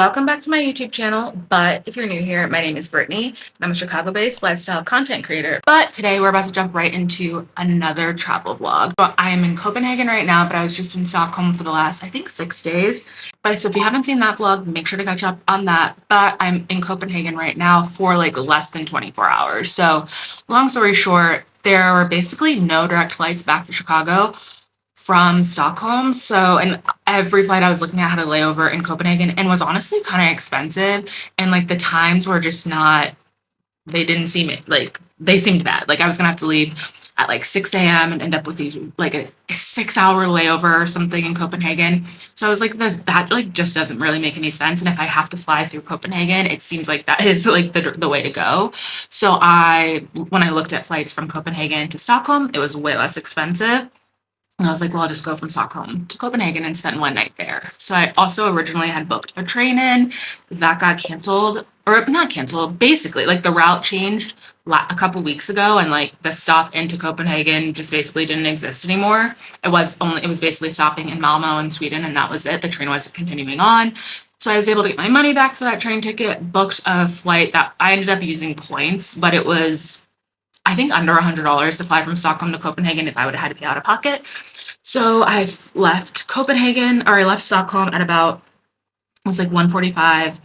Welcome back to my YouTube channel, but if you're new here, my name is Brittany, and I'm a Chicago-based lifestyle content creator. But today we're about to jump right into another travel vlog. So I am in Copenhagen right now, but I was just in Stockholm for the last, I think, 6 days. So if you haven't seen that vlog, make sure to catch up on that. But I'm in Copenhagen right now for like less than 24 hours. So long story short, there are basically no direct flights back to Chicago from Stockholm. So, and every flight I was looking at had a layover in Copenhagen and was honestly kind of expensive. And like the times were just not, they didn't seem it, like they seemed bad. Like I was gonna have to leave at like 6 a.m. and end up with these like a 6-hour layover or something in Copenhagen. So I was like, that like just doesn't really make any sense. And if I have to fly through Copenhagen, it seems like that is like the way to go. So when I looked at flights from Copenhagen to Stockholm, it was way less expensive. And I was like, well, I'll just go from Stockholm to Copenhagen and spend one night there. So I also originally had booked a train in that got canceled, or not canceled, basically like the route changed a couple weeks ago, and like the stop into Copenhagen just basically didn't exist anymore. It was basically stopping in Malmo in Sweden, and that was it. The train wasn't continuing on. So I was able to get my money back for that train ticket, booked a flight that I ended up using points, but it was, I think, under $100 to fly from Stockholm to Copenhagen if I would have had to pay out of pocket. So I've left I left Stockholm at about, it was like 1:45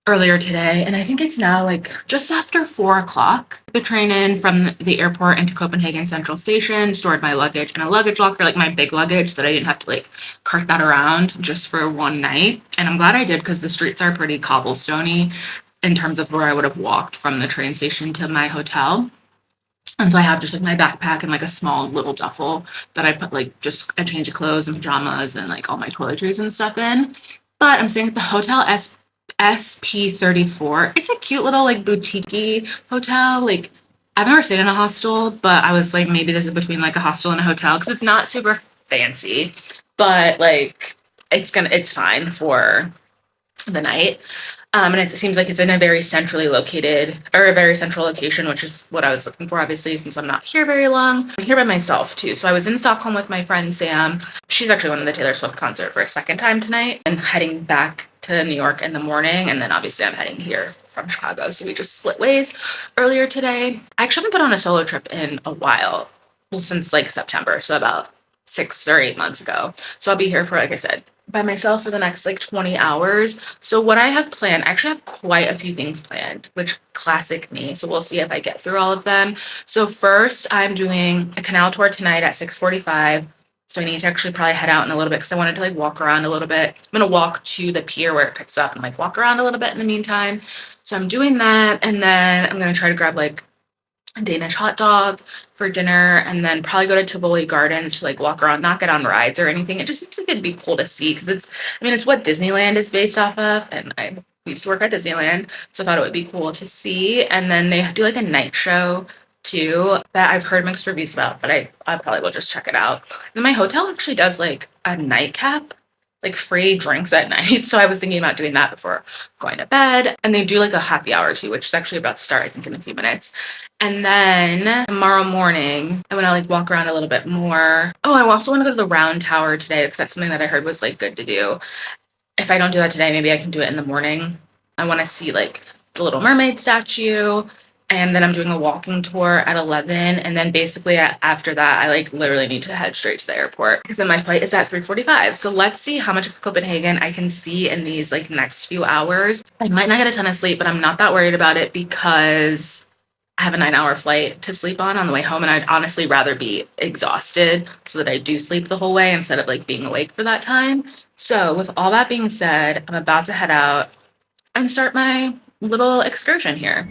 earlier today. And I think it's now like just after 4 o'clock. The train in from the airport into Copenhagen Central Station, stored my luggage in a luggage locker, like my big luggage, so that I didn't have to like cart that around just for one night. And I'm glad I did, because the streets are pretty cobblestone-y in terms of where I would have walked from the train station to my hotel. And so I have just like my backpack and like a small little duffel that I put like just a change of clothes and pajamas and like all my toiletries and stuff in. But I'm staying at the Hotel SP34. It's a cute little like boutique hotel. Like I've never stayed in a hostel, but I was like, maybe this is between like a hostel and a hotel, because it's not super fancy, but like it's fine for the night. And it seems like it's in a very centrally located, or a very central location, which is what I was looking for, obviously, since I'm not here very long. I'm here by myself, too. So I was in Stockholm with my friend, Sam. She's actually going to the Taylor Swift concert for a second time tonight, and heading back to New York in the morning. And then obviously I'm heading here from Chicago. So we just split ways earlier today. I actually haven't been on a solo trip in a while, well, since like September. So about 6 or 8 months ago. So I'll be here for, like I said, by myself for the next like 20 hours. So what I have planned, I actually have quite a few things planned, which classic me. So we'll see if I get through all of them. So first, I'm doing a canal tour tonight at 6:45. So I need to actually probably head out in a little bit, because I wanted to like walk around a little bit. I'm gonna walk to the pier where it picks up and like walk around a little bit in the meantime. So I'm doing that, and then I'm gonna try to grab like a Danish hot dog for dinner, and then probably go to Tivoli Gardens to like walk around, not get on rides or anything. It just seems like it'd be cool to see, because it's what Disneyland is based off of, and I used to work at Disneyland, so I thought it would be cool to see. And then they do like a night show too that I've heard mixed reviews about, but I probably will just check it out. And my hotel actually does like a nightcap, like free drinks at night. So I was thinking about doing that before going to bed. And they do like a happy hour too, which is actually about to start, I think, in a few minutes. And then tomorrow morning, I want to like walk around a little bit more. Oh, I also want to go to the Round Tower today, because that's something that I heard was like good to do. If I don't do that today, maybe I can do it in the morning. I want to see like the Little Mermaid statue. And then I'm doing a walking tour at 11. And then basically after that, I like literally need to head straight to the airport, because then my flight is at 3:45. So let's see how much of Copenhagen I can see in these like next few hours. I might not get a ton of sleep, but I'm not that worried about it, because I have a 9-hour flight to sleep on the way home. And I'd honestly rather be exhausted so that I do sleep the whole way instead of like being awake for that time. So with all that being said, I'm about to head out and start my little excursion here.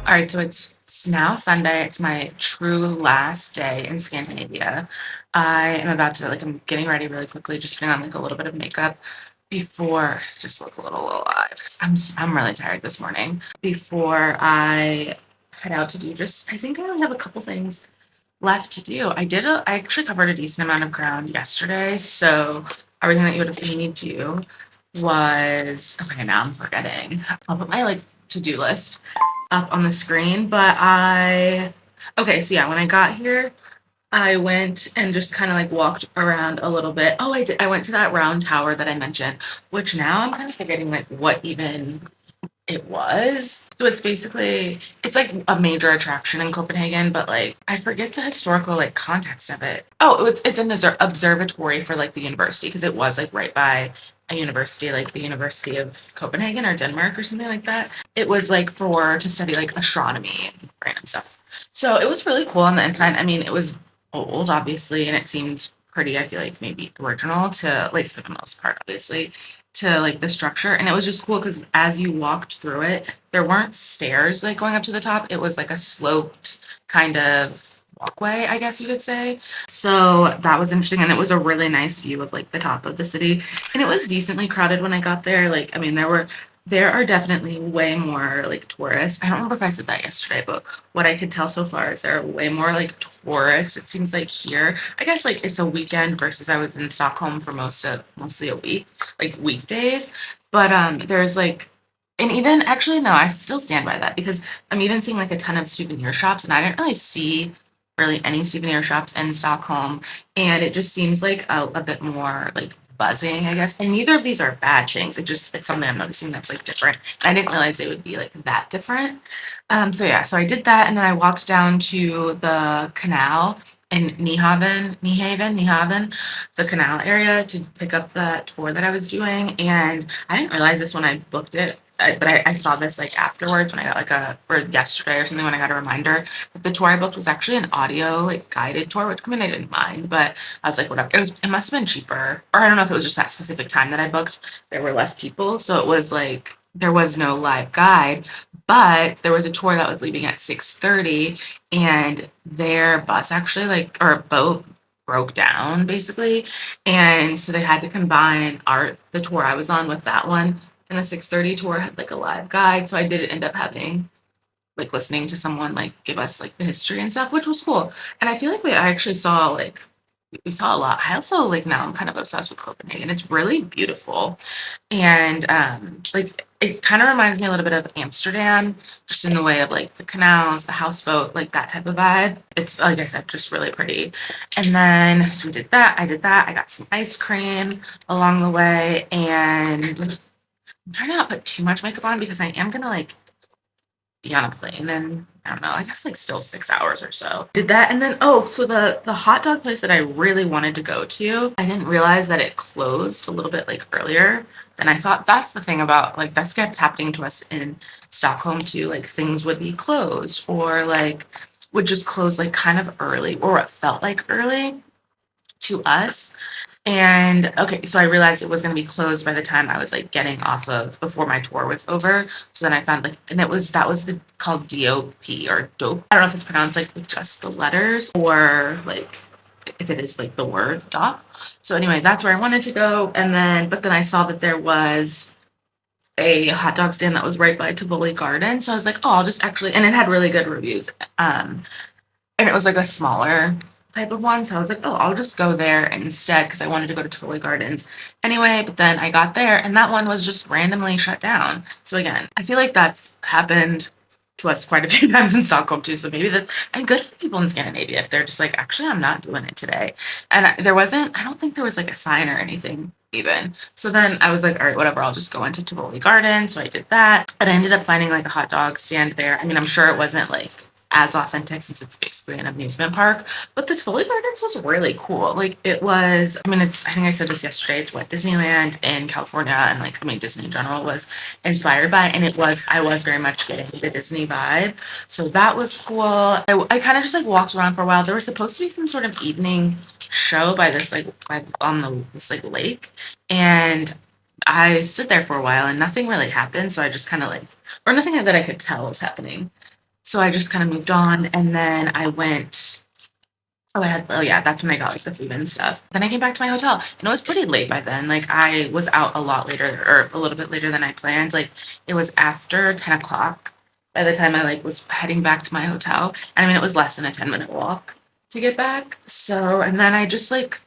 All right, so it's now Sunday. It's my true last day in Scandinavia. I am about to like I'm getting ready really quickly, just putting on like a little bit of makeup before just look a little alive because I'm really tired this morning. Before I head out to do just I think I only have a couple things left to do. I actually covered a decent amount of ground yesterday, so everything that you would have seen me do was okay. Now I'm forgetting. I'll put my like to-do list up on the screen, but okay, so yeah, when I got here, I went and just kind of like walked around a little bit. Oh, I did. I went to that round tower that I mentioned, which now I'm kind of forgetting like what even it was. So it's like a major attraction in Copenhagen, but like I forget the historical like context of it. Oh, it's an observatory for like the university because it was like right by a university, like the University of Copenhagen or Denmark or something like that. It was like for to study like astronomy and random stuff. So it was really cool on the inside. I mean, it was old, obviously, and it seemed pretty, I feel like maybe original to like for the most part, obviously to like the structure. And it was just cool because as you walked through it, there weren't stairs like going up to the top. It was like a sloped kind of walkway, I guess you could say. So that was interesting. And it was a really nice view of like the top of the city. And it was decently crowded when I got there. Like, I mean, there are definitely way more like tourists. I don't remember if I said that yesterday, but what I could tell so far is there are way more like tourists. It seems like here, I guess like it's a weekend versus I was in Stockholm for mostly a week, like weekdays. But there's like and even actually no, I still stand by that because I'm even seeing like a ton of souvenir shops and I didn't really see really any souvenir shops in Stockholm. And it just seems like a bit more like buzzing, I guess. And neither of these are bad things. It's something I'm noticing that's like different. I didn't realize they would be like that different. So yeah, so I did that and then I walked down to the canal in Nyhavn, the canal area to pick up that tour that I was doing. And I didn't realize this when I booked it. But I saw this like afterwards when I got like or yesterday or something when I got a reminder that the tour I booked was actually an audio like guided tour, which I mean I didn't mind, but I was like, whatever. It must have been cheaper, or I don't know if it was just that specific time that I booked. There were less people, so it was like there was no live guide, but there was a tour that was leaving at 6:30, and their bus actually like or boat broke down basically, and so they had to combine the tour I was on with that one. And the 6:30 tour had like a live guide, so I did end up having like listening to someone like give us like the history and stuff, which was cool. And I feel like I actually saw like we saw a lot. I also like now I'm kind of obsessed with Copenhagen. It's really beautiful. And like it kind of reminds me a little bit of Amsterdam, just in the way of like the canals, the houseboat, like that type of vibe. It's like I said, just really pretty. And then so we did that. I did that. I got some ice cream along the way, and I'm trying to not put too much makeup on because I am gonna like be on a plane and I don't know, I guess like still 6 hours or so. Did that and then so the hot dog place that I really wanted to go to, I didn't realize that it closed a little bit like earlier than I thought. That's the thing about like that's kept happening to us in Stockholm too. Like things would be closed or like would just close like kind of early or it felt like early to us. And okay, so I realized it was going to be closed by the time I was like getting off of before my tour was over. So then I found like, and that was the called DOP or dope. I don't know if it's pronounced like with just the letters or like if it is like the word dop. So anyway, that's where I wanted to go. But then I saw that there was a hot dog stand that was right by Tivoli Gardens. So I was like, oh, I'll just actually, and it had really good reviews. And it was like a smaller type of one. So I was like, oh, I'll just go there instead because I wanted to go to Tivoli Gardens anyway. But then I got there and that one was just randomly shut down. So again, I feel like that's happened to us quite a few times in Stockholm too. So maybe that, and good for people in Scandinavia if they're just like, actually, I'm not doing it today. And there wasn't, I don't think there was like a sign or anything even. So then I was like, all right, whatever, I'll just go into Tivoli Gardens. So I did that. And I ended up finding like a hot dog stand there. I mean, I'm sure it wasn't like as authentic since it's basically an amusement park, but the Tivoli Gardens was really cool. Like it was, I mean, I think I said this yesterday, it's what Disneyland in California and like, I mean, Disney in general was inspired by, and I was very much getting the Disney vibe. So that was cool. I kind of just like walked around for a while. There was supposed to be some sort of evening show by this like this like lake, and I stood there for a while and nothing really happened. So I just kind of like, or nothing that I could tell was happening. So I just kind of moved on and then I went, oh yeah, that's when I got like the food and stuff. Then I came back to my hotel and it was pretty late by then. Like I was out a lot later or a little bit later than I planned. Like it was after 10 o'clock by the time I like was heading back to my hotel. And I mean, it was less than a 10-minute walk to get back. So, and then I just like,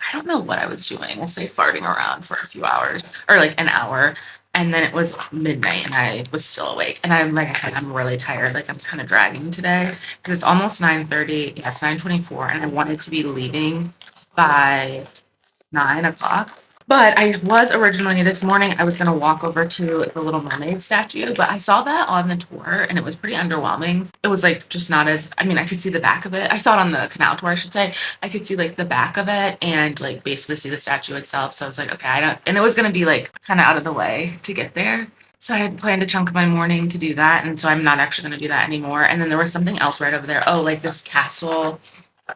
I don't know what I was doing. We'll say farting around for a few hours or like an hour. And then it was midnight and I was still awake. And I'm like I said, I'm really tired. Like I'm kind of dragging today because it's almost 9:30. Yeah, it's 9:24 and I wanted to be leaving by 9 o'clock. But I was originally this morning, I was going to walk over to the Little Mermaid statue, but I saw that on the tour and it was pretty underwhelming. It was like just not as, I mean, I could see the back of it. I saw it on the Canal tour, I should say. I could see like the back of it and like basically see the statue itself. So I was like, okay, I don't, and it was going to be like kind of out of the way to get there. So I had planned a chunk of my morning to do that. And so I'm not actually going to do that anymore. And then there was something else right over there. Oh, like this castle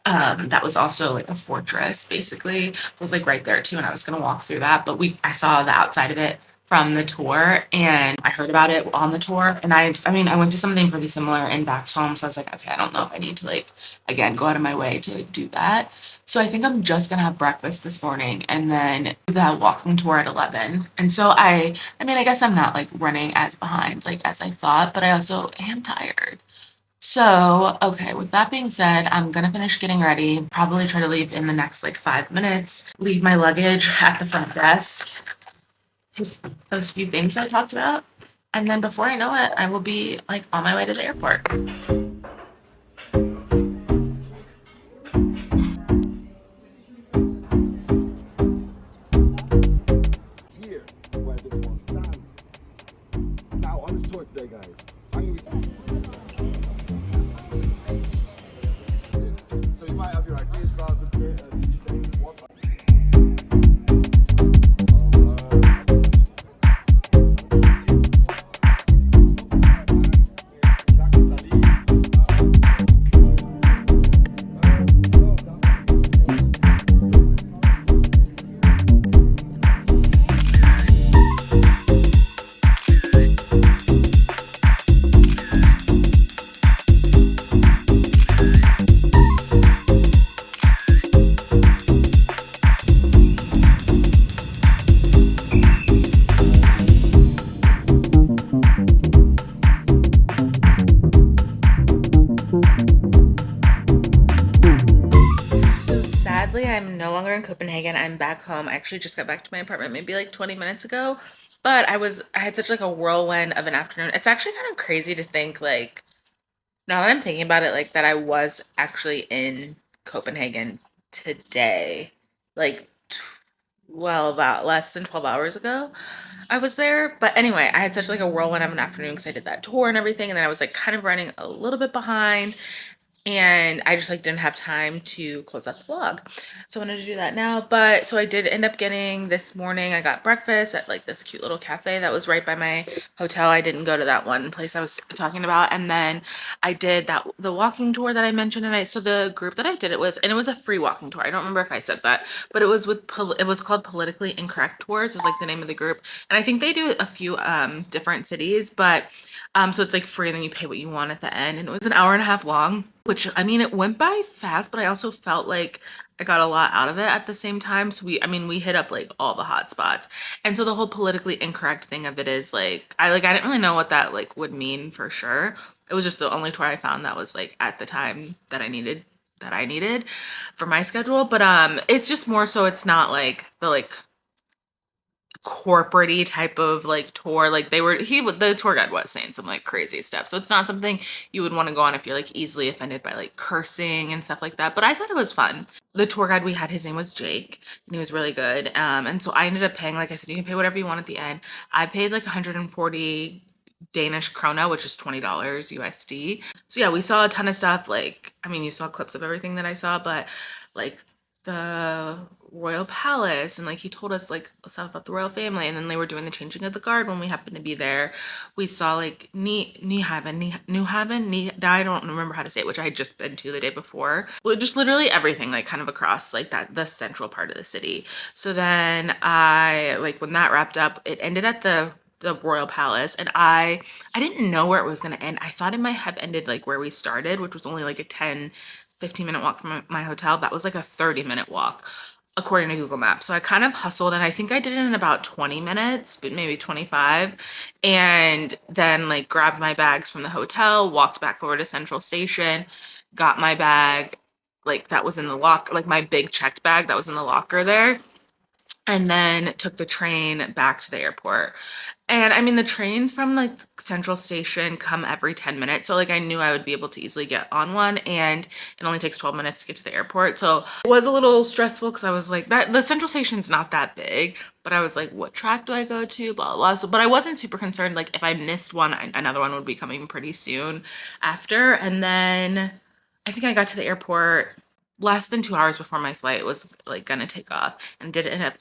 that was also like a fortress basically was like right there too, and I was gonna walk through that, but I saw the outside of it from the tour and I heard about it on the tour, and I mean I went to something pretty similar in Vaxholm, so I was like, okay, I don't know if I need to like again go out of my way to like do that. So I think I'm just gonna have breakfast this morning and then do that walking tour at 11. And so I mean I guess I'm not like running as behind like as I thought, but I also am tired. So, okay, with that being said, I'm gonna finish getting ready, probably try to leave in the next like 5 minutes, leave my luggage at the front desk, those few things I talked about, and then before I know it, I will be like on my way to the airport. Here, where this one stands. Now, on this tour today, guys, I'm gonna be. So you might have your ideas about the bit and what. So sadly, I'm no longer in Copenhagen. I'm back home. I actually just got back to my apartment maybe like 20 minutes ago, but I had such like a whirlwind of an afternoon. It's actually kind of crazy to think like now that I'm thinking about it, like that I was actually in Copenhagen today, like about less than 12 hours ago. I was there, but anyway, I had such like a whirlwind of an afternoon because I did that tour and everything, and then I was like kind of running a little bit behind, and I just like didn't have time to close out the vlog. So I wanted to do that now. But so I did end up getting this morning, I got breakfast at like this cute little cafe that was right by my hotel. I didn't go to that one place I was talking about. And then I did the walking tour that I mentioned, and so the group that I did it with, and it was a free walking tour. I don't remember if I said that, but it was it was called Politically Incorrect Tours is like the name of the group. And I think they do a few different cities, but so it's like free and then you pay what you want at the end. And it was an hour and a half long, which I mean, it went by fast, but I also felt like I got a lot out of it at the same time. So I mean, we hit up like all the hot spots. And so the whole politically incorrect thing of it is like, I didn't really know what that like would mean for sure. It was just the only tour I found that was like at the time that I needed that I needed for my schedule. But it's just more so it's not like the like corporate-y type of like tour. Like the tour guide was saying some like crazy stuff, so it's not something you would want to go on if you're like easily offended by like cursing and stuff like that. But I thought it was fun. The tour guide we had, his name was Jake, and he was really good. And so I ended up paying, like I said, you can pay whatever you want at the end. I paid like 140 Danish krona, which is $20 USD. So yeah, we saw a ton of stuff. Like, I mean, you saw clips of everything that I saw, but like the royal palace, and like he told us like stuff about the royal family, and then they were doing the changing of the guard when we happened to be there. We saw like Nyhavn, I don't remember how to say it, which I had just been to the day before. Well, just literally everything, like kind of across like that the central part of the city. So then I like when that wrapped up, it ended at the royal palace, and I didn't know where it was going to end. I thought it might have ended like where we started, which was only like a 10-15 minute walk from my hotel. That was like a 30-minute walk according to Google Maps. So I kind of hustled, and I think I did it in about 20 minutes, but maybe 25. And then like grabbed my bags from the hotel, walked back over to Central Station, got my bag like that was in the locker, like my big checked bag that was in the locker there, and then took the train back to the airport. And I mean, the trains from like Central Station come every 10 minutes. So like I knew I would be able to easily get on one, and it only takes 12 minutes to get to the airport. So it was a little stressful because I was like, that the Central Station's not that big, but I was like, what track do I go to? Blah, blah, blah. So, but I wasn't super concerned. Like if I missed one, another one would be coming pretty soon after. And then I think I got to the airport less than 2 hours before my flight was like gonna take off, and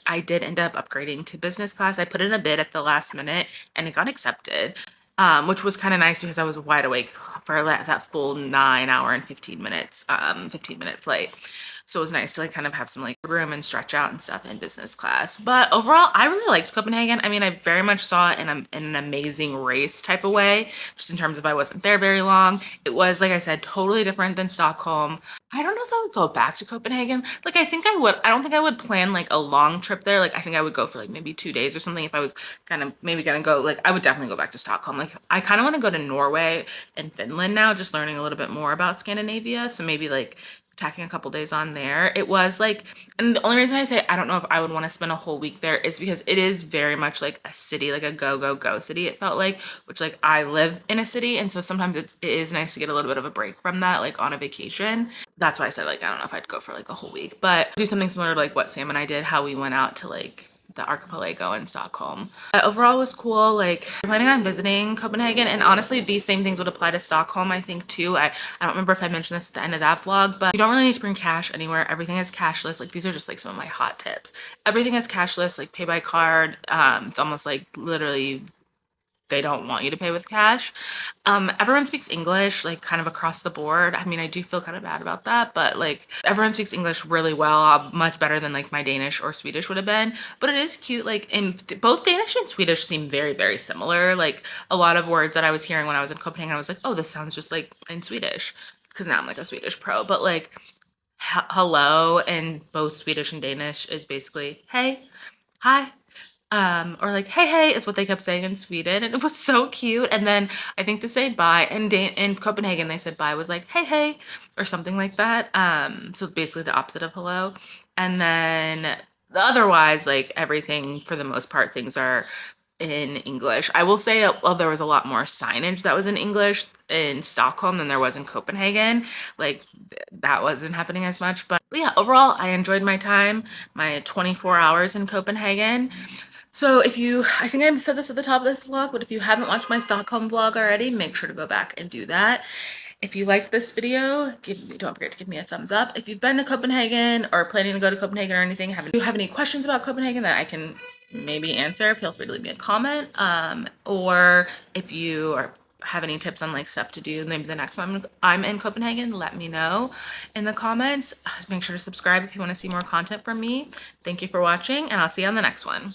I did end up upgrading to business class. I put in a bid at the last minute, and it got accepted, which was kind of nice because I was wide awake for that full 9 hour and 15 minutes 15-minute flight. So it was nice to like kind of have some like room and stretch out and stuff in business class. But overall, I really liked Copenhagen. I mean, I very much saw it in an amazing race type of way, just in terms of I wasn't there very long. It was, like I said, totally different than Stockholm. I don't know if I would go back to Copenhagen. Like, I think I would. I don't think I would plan like a long trip there. Like, I think I would go for like maybe 2 days or something if I was kind of maybe gonna go. Like, I would definitely go back to Stockholm. Like, I kind of want to go to Norway and Finland now, just learning a little bit more about Scandinavia. So maybe like tacking a couple days on there. It was like, and the only reason I say I don't know if I would want to spend a whole week there is because it is very much like a city, like a go, go, go city, it felt like, which like I live in a city. And so sometimes it is nice to get a little bit of a break from that, like on a vacation. That's why I said like, I don't know if I'd go for like a whole week, but do something similar to like what Sam and I did, how we went out to like the archipelago in Stockholm. Overall, it was cool. Like, I'm planning on visiting Copenhagen, and honestly, these same things would apply to Stockholm, I think, too. I don't remember if I mentioned this at the end of that vlog, but you don't really need to bring cash anywhere. Everything is cashless. Like, these are just like some of my hot tips. Everything is cashless, like pay by card. It's almost like literally they don't want you to pay with cash. Everyone speaks English, like kind of across the board. I mean, I do feel kind of bad about that, but like everyone speaks English really well, much better than like my Danish or Swedish would have been. But it is cute. Like in both Danish and Swedish seem very, very similar. Like a lot of words that I was hearing when I was in Copenhagen, I was like, oh, this sounds just like in Swedish, because now I'm like a Swedish pro. But like hello in both Swedish and Danish is basically hey, hi. Or like hey hey is what they kept saying in Sweden, and it was so cute. And then I think to say bye in Copenhagen they said bye was like hey hey or something like that. So basically the opposite of hello. And then otherwise, like everything for the most part, things are in English. I will say, well, there was a lot more signage that was in English in Stockholm than there was in Copenhagen. Like that wasn't happening as much. But yeah, overall, I enjoyed my time, my 24 hours in Copenhagen. So if you, I think I said this at the top of this vlog, but if you haven't watched my Stockholm vlog already, make sure to go back and do that. If you liked this video, don't forget to give me a thumbs up. If you've been to Copenhagen or planning to go to Copenhagen or anything, if you have any questions about Copenhagen that I can maybe answer, feel free to leave me a comment. Or if you have any tips on like stuff to do maybe the next time I'm in Copenhagen, let me know in the comments. Make sure to subscribe if you want to see more content from me. Thank you for watching, and I'll see you on the next one.